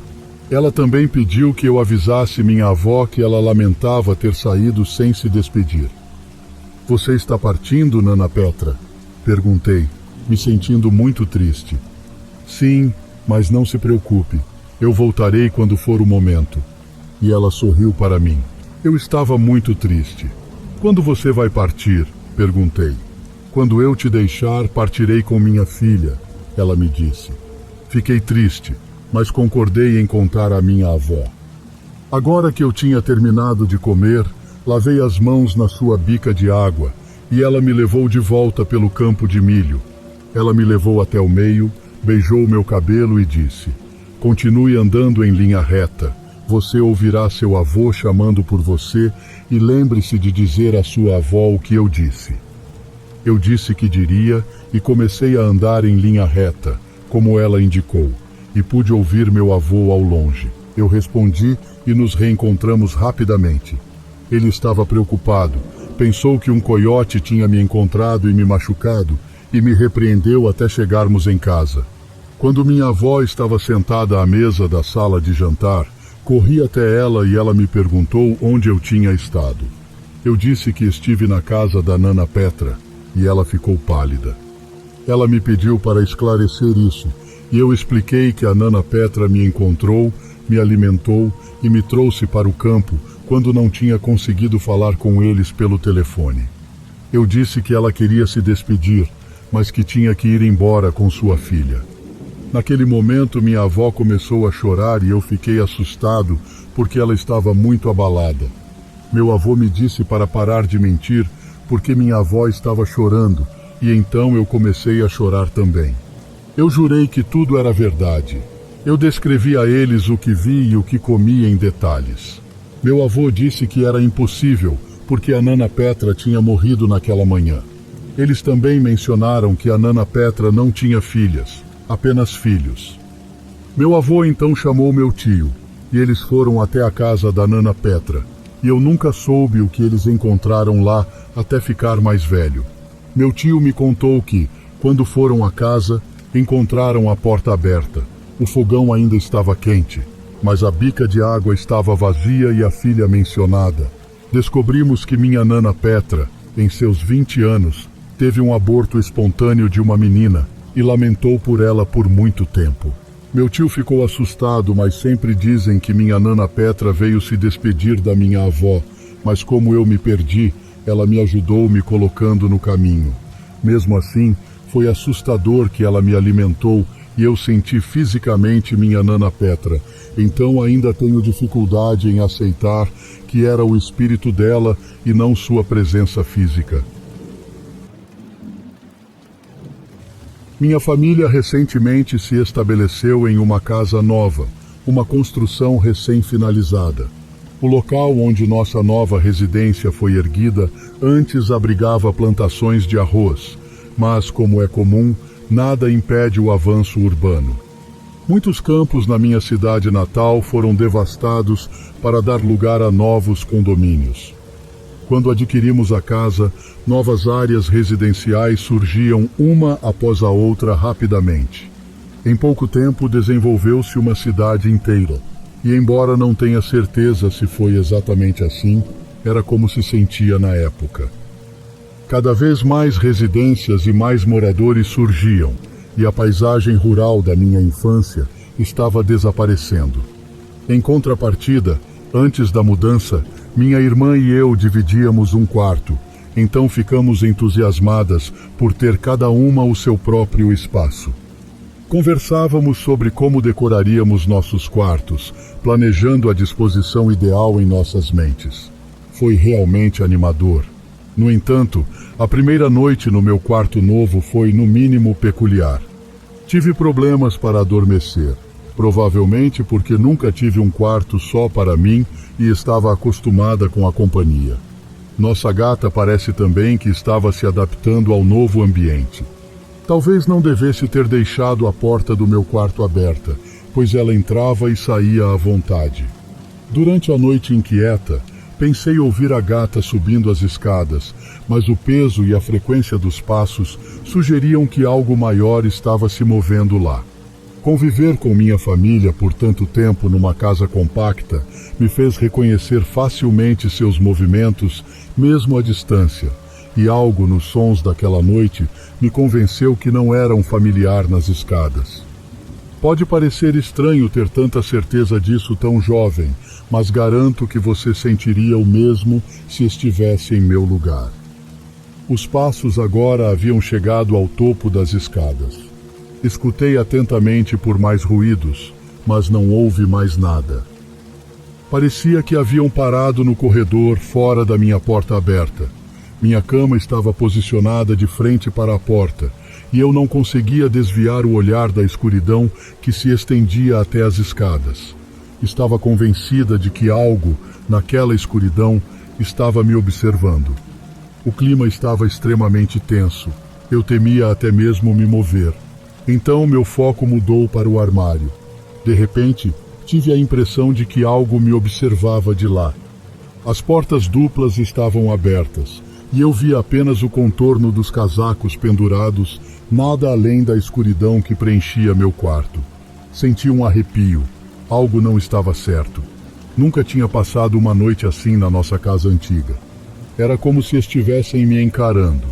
Ela também pediu que eu avisasse minha avó que ela lamentava ter saído sem se despedir. Você está partindo, Nana Petra? Perguntei, me sentindo muito triste. Sim, mas não se preocupe. Eu voltarei quando for o momento. E ela sorriu para mim. Eu estava muito triste. Quando você vai partir? Perguntei. Quando eu te deixar, partirei com minha filha, ela me disse. Fiquei triste, mas concordei em contar à minha avó. Agora que eu tinha terminado de comer, lavei as mãos na sua bica de água e ela me levou de volta pelo campo de milho. Ela me levou até o meio, beijou meu cabelo e disse: Continue andando em linha reta. Você ouvirá seu avô chamando por você e lembre-se de dizer à sua avó o que eu disse. Eu disse que diria e comecei a andar em linha reta, como ela indicou, e pude ouvir meu avô ao longe. Eu respondi e nos reencontramos rapidamente. Ele estava preocupado, pensou que um coiote tinha me encontrado e me machucado e me repreendeu até chegarmos em casa. Quando minha avó estava sentada à mesa da sala de jantar, corri até ela e ela me perguntou onde eu tinha estado. Eu disse que estive na casa da Nana Petra e ela ficou pálida. Ela me pediu para esclarecer isso e eu expliquei que a Nana Petra me encontrou, me alimentou e me trouxe para o campo quando não tinha conseguido falar com eles pelo telefone. Eu disse que ela queria se despedir, mas que tinha que ir embora com sua filha. Naquele momento, minha avó começou a chorar e eu fiquei assustado porque ela estava muito abalada. Meu avô me disse para parar de mentir porque minha avó estava chorando e então eu comecei a chorar também. Eu jurei que tudo era verdade. Eu descrevi a eles o que vi e o que comi em detalhes. Meu avô disse que era impossível porque a Nana Petra tinha morrido naquela manhã. Eles também mencionaram que a Nana Petra não tinha filhas, apenas filhos. Meu avô então chamou meu tio, e eles foram até a casa da Nana Petra, e eu nunca soube o que eles encontraram lá até ficar mais velho. Meu tio me contou que, quando foram à casa, encontraram a porta aberta. O fogão ainda estava quente, mas a bica de água estava vazia e a filha mencionada. Descobrimos que minha Nana Petra, em seus 20 anos, teve um aborto espontâneo de uma menina e lamentou por ela por muito tempo. Meu tio ficou assustado, mas sempre dizem que minha Nana Petra veio se despedir da minha avó, mas como eu me perdi, ela me ajudou me colocando no caminho. Mesmo assim, foi assustador que ela me alimentou e eu senti fisicamente minha Nana Petra. Então ainda tenho dificuldade em aceitar que era o espírito dela e não sua presença física. Minha família recentemente se estabeleceu em uma casa nova, uma construção recém-finalizada. O local onde nossa nova residência foi erguida antes abrigava plantações de arroz, mas, como é comum, nada impede o avanço urbano. Muitos campos na minha cidade natal foram devastados para dar lugar a novos condomínios. Quando adquirimos a casa, novas áreas residenciais surgiam uma após a outra rapidamente. Em pouco tempo desenvolveu-se uma cidade inteira, e embora não tenha certeza se foi exatamente assim, era como se sentia na época. Cada vez mais residências e mais moradores surgiam, e a paisagem rural da minha infância estava desaparecendo. Em contrapartida, antes da mudança, minha irmã e eu dividíamos um quarto, Então ficamos entusiasmadas por ter cada uma o seu próprio espaço. Conversávamos sobre como decoraríamos nossos quartos, planejando a disposição ideal em nossas mentes. Foi realmente animador. No entanto, a primeira noite no meu quarto novo foi, no mínimo, peculiar. Tive problemas para adormecer, provavelmente porque nunca tive um quarto só para mim e estava acostumada com a companhia. Nossa gata parece também que estava se adaptando ao novo ambiente. Talvez não devesse ter deixado a porta do meu quarto aberta, pois ela entrava e saía à vontade. Durante a noite inquieta, pensei ouvir a gata subindo as escadas, mas o peso e a frequência dos passos sugeriam que algo maior estava se movendo lá. Conviver com minha família por tanto tempo numa casa compacta me fez reconhecer facilmente seus movimentos, mesmo à distância, e algo nos sons daquela noite me convenceu que não era um familiar nas escadas. Pode parecer estranho ter tanta certeza disso tão jovem, mas garanto que você sentiria o mesmo se estivesse em meu lugar. Os passos agora haviam chegado ao topo das escadas. Escutei atentamente por mais ruídos, mas não houve mais nada. Parecia que haviam parado no corredor fora da minha porta aberta. Minha cama estava posicionada de frente para a porta, e eu não conseguia desviar o olhar da escuridão que se estendia até as escadas. Estava convencida de que algo, naquela escuridão, estava me observando. O clima estava extremamente tenso. Eu temia até mesmo me mover. Então meu foco mudou para o armário. De repente, tive a impressão de que algo me observava de lá. As portas duplas estavam abertas, e eu via apenas o contorno dos casacos pendurados, nada além da escuridão que preenchia meu quarto. Senti um arrepio. Algo não estava certo. Nunca tinha passado uma noite assim na nossa casa antiga. Era como se estivessem me encarando.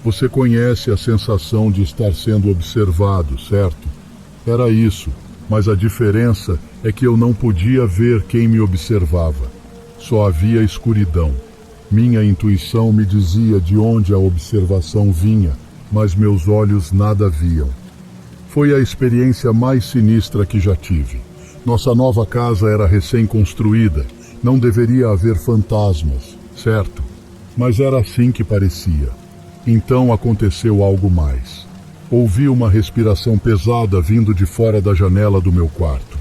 Você conhece a sensação de estar sendo observado, certo? Era isso, mas a diferença é que eu não podia ver quem me observava. Só havia escuridão. Minha intuição me dizia de onde a observação vinha, mas meus olhos nada viam. Foi a experiência mais sinistra que já tive. Nossa nova casa era recém-construída. Não deveria haver fantasmas, certo? Mas era assim que parecia. Então aconteceu algo mais. Ouvi uma respiração pesada vindo de fora da janela do meu quarto.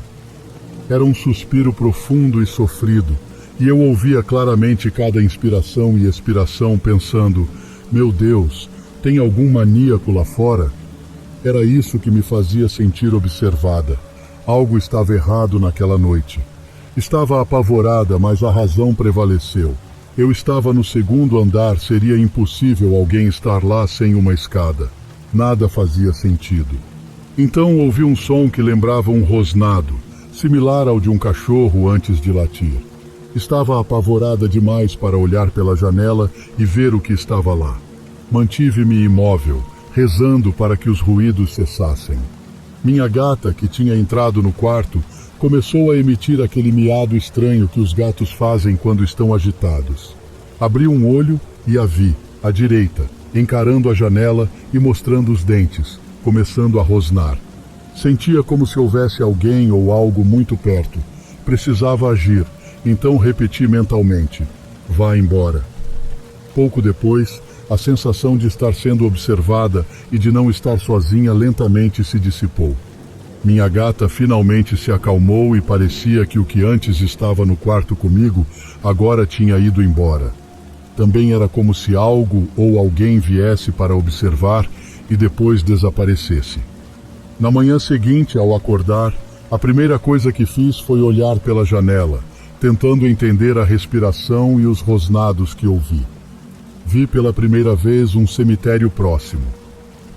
Era um suspiro profundo e sofrido, e eu ouvia claramente cada inspiração e expiração pensando: meu Deus, tem algum maníaco lá fora? Era isso que me fazia sentir observada. Algo estava errado naquela noite. Estava apavorada, mas a razão prevaleceu. Eu estava no segundo andar, seria impossível alguém estar lá sem uma escada. Nada fazia sentido. Então ouvi um som que lembrava um rosnado, similar ao de um cachorro antes de latir. Estava apavorada demais para olhar pela janela e ver o que estava lá. Mantive-me imóvel, rezando para que os ruídos cessassem. Minha gata, que tinha entrado no quarto, começou a emitir aquele miado estranho que os gatos fazem quando estão agitados. Abri um olho e a vi, à direita, encarando a janela e mostrando os dentes, começando a rosnar. Sentia como se houvesse alguém ou algo muito perto. Precisava agir, então repeti mentalmente: vá embora. Pouco depois, a sensação de estar sendo observada e de não estar sozinha lentamente se dissipou. Minha gata finalmente se acalmou e parecia que o que antes estava no quarto comigo agora tinha ido embora. Também era como se algo ou alguém viesse para observar e depois desaparecesse. Na manhã seguinte, ao acordar, a primeira coisa que fiz foi olhar pela janela, tentando entender a respiração e os rosnados que ouvi. Vi pela primeira vez um cemitério próximo.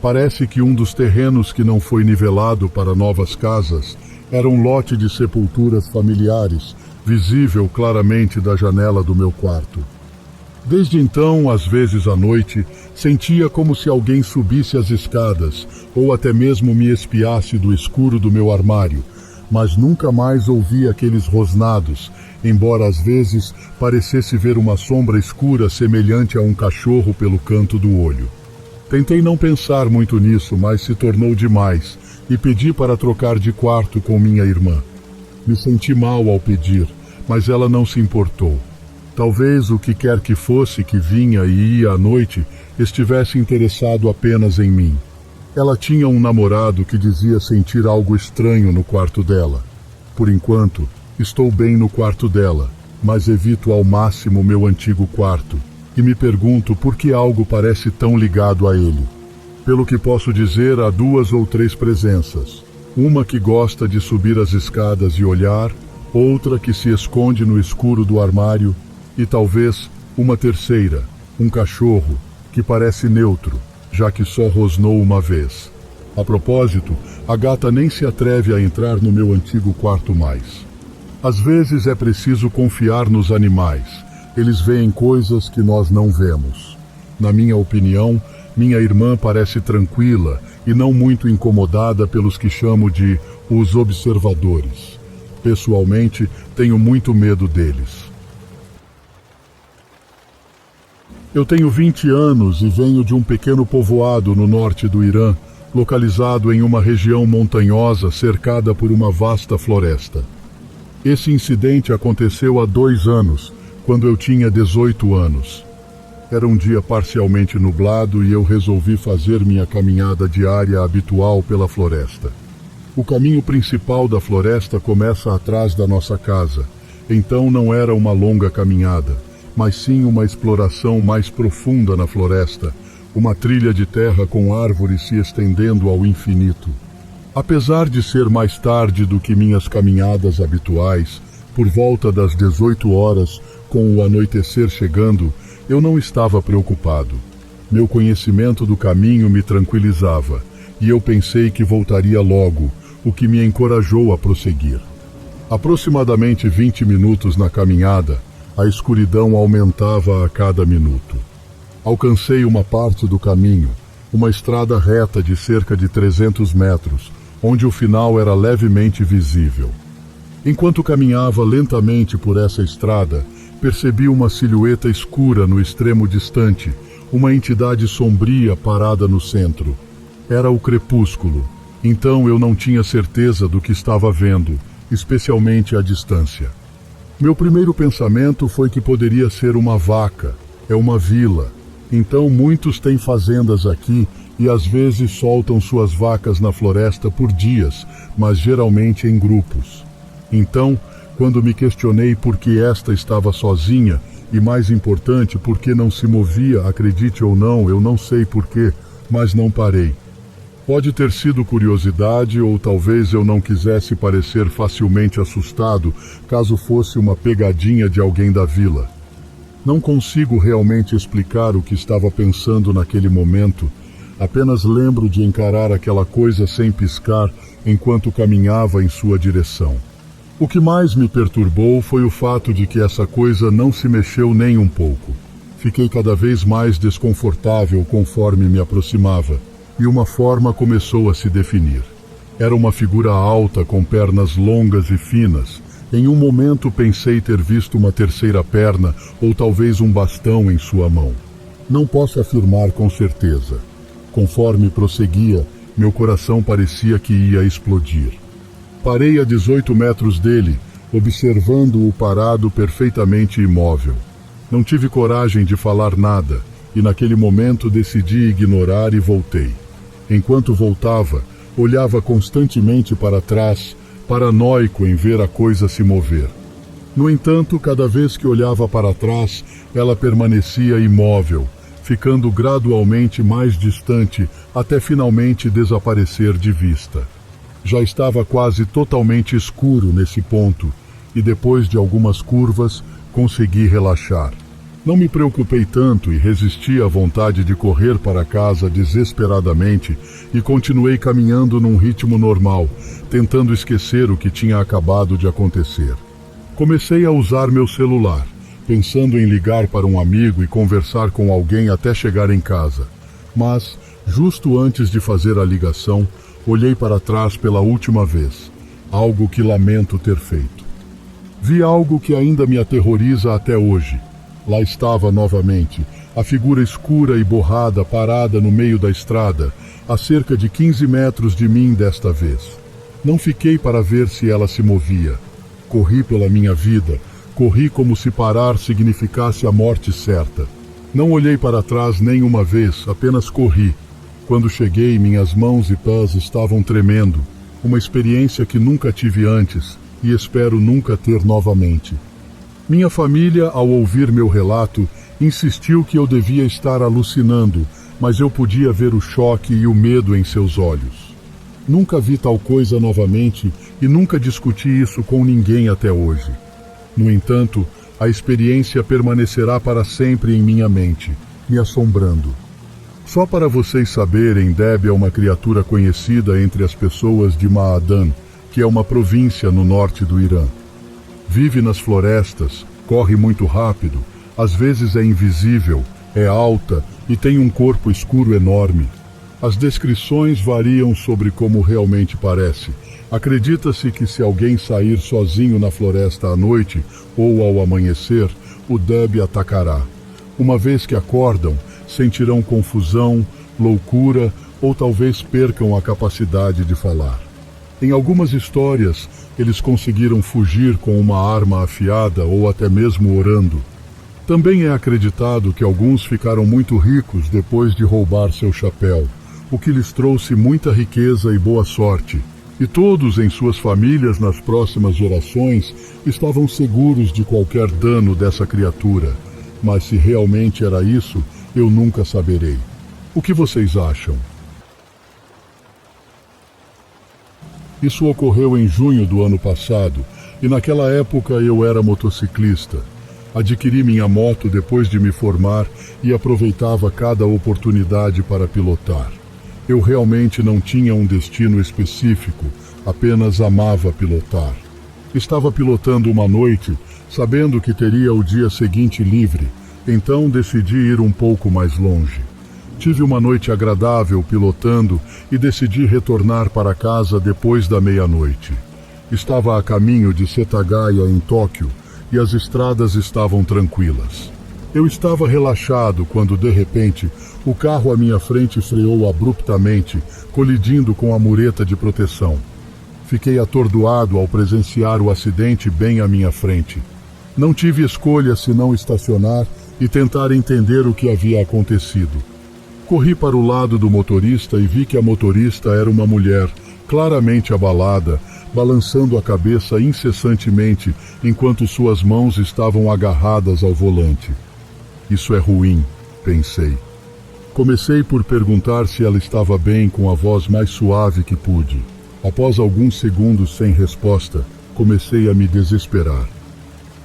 Parece que um dos terrenos que não foi nivelado para novas casas era um lote de sepulturas familiares, visível claramente da janela do meu quarto. Desde então, às vezes à noite, sentia como se alguém subisse as escadas, ou até mesmo me espiasse do escuro do meu armário, mas nunca mais ouvi aqueles rosnados, embora às vezes parecesse ver uma sombra escura semelhante a um cachorro pelo canto do olho. Tentei não pensar muito nisso, mas se tornou demais, e pedi para trocar de quarto com minha irmã. Me senti mal ao pedir, mas ela não se importou. Talvez o que quer que fosse que vinha e ia à noite estivesse interessado apenas em mim. Ela tinha um namorado que dizia sentir algo estranho no quarto dela. Por enquanto, estou bem no quarto dela, mas evito ao máximo meu antigo quarto, e me pergunto por que algo parece tão ligado a ele. Pelo que posso dizer, há 2 ou 3 presenças. Uma que gosta de subir as escadas e olhar, outra que se esconde no escuro do armário, e talvez uma terceira, um cachorro, que parece neutro, já que só rosnou uma vez. A propósito, a gata nem se atreve a entrar no meu antigo quarto mais. Às vezes é preciso confiar nos animais. Eles veem coisas que nós não vemos. Na minha opinião, minha irmã parece tranquila e não muito incomodada pelos que chamo de os observadores. Pessoalmente, tenho muito medo deles. Eu tenho 20 anos e venho de um pequeno povoado no norte do Irã, localizado em uma região montanhosa cercada por uma vasta floresta. Esse incidente aconteceu há 2 anos, quando eu tinha 18 anos. Era um dia parcialmente nublado e eu resolvi fazer minha caminhada diária habitual pela floresta. O caminho principal da floresta começa atrás da nossa casa, então não era uma longa caminhada, mas sim uma exploração mais profunda na floresta, uma trilha de terra com árvores se estendendo ao infinito. Apesar de ser mais tarde do que minhas caminhadas habituais, por volta das 18 horas, com o anoitecer chegando, eu não estava preocupado. Meu conhecimento do caminho me tranquilizava, e eu pensei que voltaria logo, o que me encorajou a prosseguir. Aproximadamente 20 minutos na caminhada, a escuridão aumentava a cada minuto. Alcancei uma parte do caminho, uma estrada reta de cerca de 300 metros, onde o final era levemente visível. Enquanto caminhava lentamente por essa estrada, percebi uma silhueta escura no extremo distante, uma entidade sombria parada no centro. Era o crepúsculo, então eu não tinha certeza do que estava vendo, especialmente à distância. Meu primeiro pensamento foi que poderia ser uma vaca, é uma vila. Então muitos têm fazendas aqui e às vezes soltam suas vacas na floresta por dias, mas geralmente em grupos. Então, quando me questionei por que esta estava sozinha, e mais importante, por que não se movia, acredite ou não, eu não sei porquê, mas não parei. Pode ter sido curiosidade ou talvez eu não quisesse parecer facilmente assustado caso fosse uma pegadinha de alguém da vila. Não consigo realmente explicar o que estava pensando naquele momento, apenas lembro de encarar aquela coisa sem piscar enquanto caminhava em sua direção. O que mais me perturbou foi o fato de que essa coisa não se mexeu nem um pouco. Fiquei cada vez mais desconfortável conforme me aproximava, e uma forma começou a se definir. Era uma figura alta com pernas longas e finas. Em um momento pensei ter visto uma terceira perna ou talvez um bastão em sua mão. Não posso afirmar com certeza. Conforme prosseguia, meu coração parecia que ia explodir. Parei a 18 metros dele, observando-o parado perfeitamente imóvel. Não tive coragem de falar nada, e naquele momento decidi ignorar e voltei. Enquanto voltava, olhava constantemente para trás, paranoico em ver a coisa se mover. No entanto, cada vez que olhava para trás, ela permanecia imóvel, ficando gradualmente mais distante até finalmente desaparecer de vista. Já estava quase totalmente escuro nesse ponto, e depois de algumas curvas, consegui relaxar. Não me preocupei tanto e resisti à vontade de correr para casa desesperadamente e continuei caminhando num ritmo normal, tentando esquecer o que tinha acabado de acontecer. Comecei a usar meu celular, pensando em ligar para um amigo e conversar com alguém até chegar em casa. Mas, justo antes de fazer a ligação, olhei para trás pela última vez, algo que lamento ter feito. Vi algo que ainda me aterroriza até hoje. Lá estava novamente, a figura escura e borrada parada no meio da estrada, a cerca de 15 metros de mim desta vez. Não fiquei para ver se ela se movia. Corri pela minha vida, corri como se parar significasse a morte certa. Não olhei para trás nem uma vez, apenas corri. Quando cheguei, minhas mãos e pés estavam tremendo, uma experiência que nunca tive antes e espero nunca ter novamente. Minha família, ao ouvir meu relato, insistiu que eu devia estar alucinando, mas eu podia ver o choque e o medo em seus olhos. Nunca vi tal coisa novamente e nunca discuti isso com ninguém até hoje. No entanto, a experiência permanecerá para sempre em minha mente, me assombrando. Só para vocês saberem, Deb é uma criatura conhecida entre as pessoas de Ma'adan, que é uma província no norte do Irã. Vive nas florestas, corre muito rápido, às vezes é invisível, é alta e tem um corpo escuro enorme. As descrições variam sobre como realmente parece. Acredita-se que se alguém sair sozinho na floresta à noite ou ao amanhecer, o Deb atacará. Uma vez que acordam, sentirão confusão, loucura ou talvez percam a capacidade de falar. Em algumas histórias, eles conseguiram fugir com uma arma afiada ou até mesmo orando. Também é acreditado que alguns ficaram muito ricos depois de roubar seu chapéu, o que lhes trouxe muita riqueza e boa sorte. E todos em suas famílias nas próximas gerações estavam seguros de qualquer dano dessa criatura. Mas se realmente era isso, eu nunca saberei. O que vocês acham? Isso ocorreu em junho do ano passado, e naquela época eu era motociclista. Adquiri minha moto depois de me formar e aproveitava cada oportunidade para pilotar. Eu realmente não tinha um destino específico, apenas amava pilotar. Estava pilotando uma noite, sabendo que teria o dia seguinte livre, então decidi ir um pouco mais longe. Tive uma noite agradável pilotando e decidi retornar para casa depois da meia-noite. Estava a caminho de Setagaya, em Tóquio, e as estradas estavam tranquilas. Eu estava relaxado quando, de repente, o carro à minha frente freou abruptamente, colidindo com a mureta de proteção. Fiquei atordoado ao presenciar o acidente bem à minha frente. Não tive escolha senão estacionar e tentar entender o que havia acontecido. Corri para o lado do motorista e vi que a motorista era uma mulher, claramente abalada, balançando a cabeça incessantemente enquanto suas mãos estavam agarradas ao volante. Isso é ruim, pensei. Comecei por perguntar se ela estava bem com a voz mais suave que pude. Após alguns segundos sem resposta, comecei a me desesperar.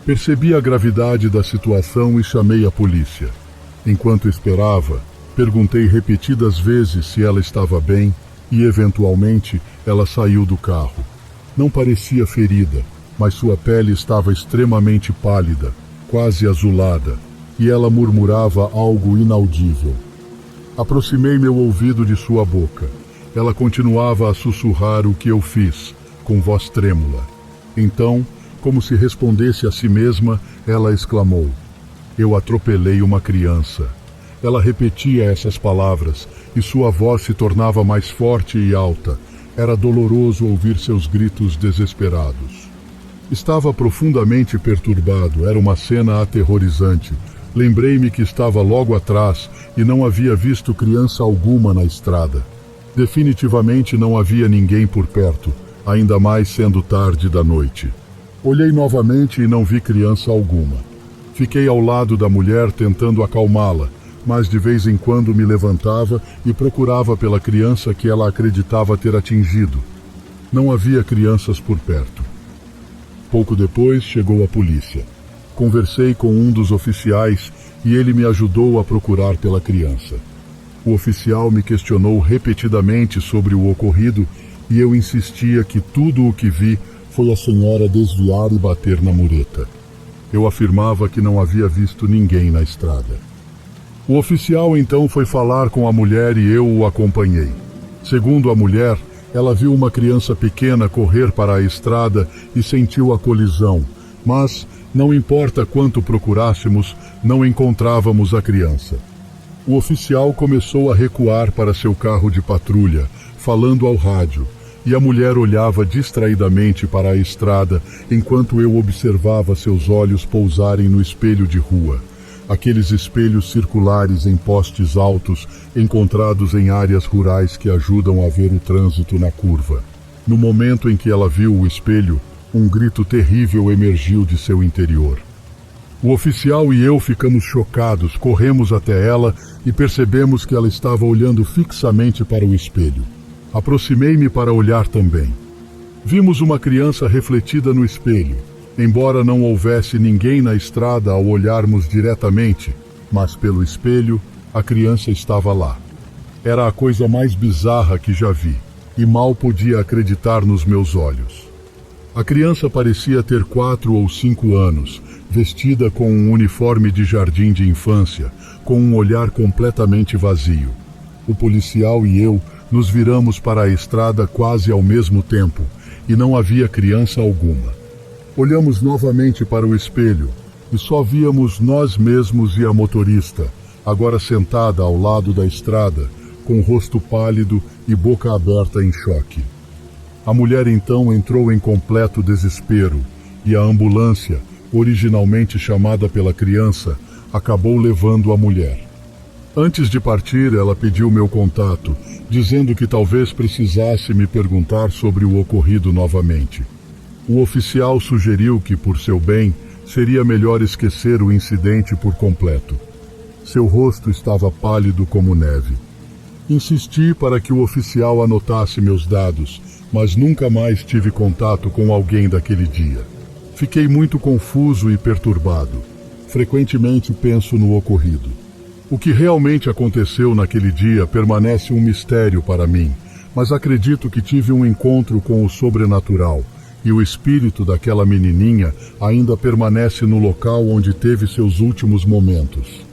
Percebi a gravidade da situação e chamei a polícia. Enquanto esperava, perguntei repetidas vezes se ela estava bem e, eventualmente, ela saiu do carro. Não parecia ferida, mas sua pele estava extremamente pálida, quase azulada, e ela murmurava algo inaudível. Aproximei meu ouvido de sua boca. Ela continuava a sussurrar o que eu fiz, com voz trêmula. Então, como se respondesse a si mesma, ela exclamou: "Eu atropelei uma criança." Ela repetia essas palavras, e sua voz se tornava mais forte e alta. Era doloroso ouvir seus gritos desesperados. Estava profundamente perturbado, era uma cena aterrorizante. Lembrei-me que estava logo atrás e não havia visto criança alguma na estrada. Definitivamente não havia ninguém por perto, ainda mais sendo tarde da noite. Olhei novamente e não vi criança alguma. Fiquei ao lado da mulher tentando acalmá-la, mas de vez em quando me levantava e procurava pela criança que ela acreditava ter atingido. Não havia crianças por perto. Pouco depois chegou a polícia. Conversei com um dos oficiais e ele me ajudou a procurar pela criança. O oficial me questionou repetidamente sobre o ocorrido e eu insistia que tudo o que vi foi a senhora desviar e bater na mureta. Eu afirmava que não havia visto ninguém na estrada. O oficial então foi falar com a mulher e eu o acompanhei. Segundo a mulher, ela viu uma criança pequena correr para a estrada e sentiu a colisão, Mas, não importa quanto procurássemos, não encontrávamos a criança. O oficial começou a recuar para seu carro de patrulha, falando ao rádio, e a mulher olhava distraidamente para a estrada enquanto eu observava seus olhos pousarem no espelho de rua. Aqueles espelhos circulares em postes altos, encontrados em áreas rurais que ajudam a ver o trânsito na curva. No momento em que ela viu o espelho, um grito terrível emergiu de seu interior. O oficial e eu ficamos chocados, corremos até ela e percebemos que ela estava olhando fixamente para o espelho. Aproximei-me para olhar também. Vimos uma criança refletida no espelho, embora não houvesse ninguém na estrada ao olharmos diretamente, mas pelo espelho, a criança estava lá. Era a coisa mais bizarra que já vi, e mal podia acreditar nos meus olhos. A criança parecia ter 4 ou 5 anos, vestida com um uniforme de jardim de infância, com um olhar completamente vazio. O policial e eu nos viramos para a estrada quase ao mesmo tempo, e não havia criança alguma. Olhamos novamente para o espelho, e só víamos nós mesmos e a motorista, agora sentada ao lado da estrada, com o rosto pálido e boca aberta em choque. A mulher então entrou em completo desespero, e a ambulância, originalmente chamada pela criança, acabou levando a mulher. Antes de partir, ela pediu meu contato, dizendo que talvez precisasse me perguntar sobre o ocorrido novamente. O oficial sugeriu que, por seu bem, seria melhor esquecer o incidente por completo. Seu rosto estava pálido como neve. Insisti para que o oficial anotasse meus dados, mas nunca mais tive contato com alguém daquele dia. Fiquei muito confuso e perturbado. Frequentemente penso no ocorrido. O que realmente aconteceu naquele dia permanece um mistério para mim, mas acredito que tive um encontro com o sobrenatural, e o espírito daquela menininha ainda permanece no local onde teve seus últimos momentos.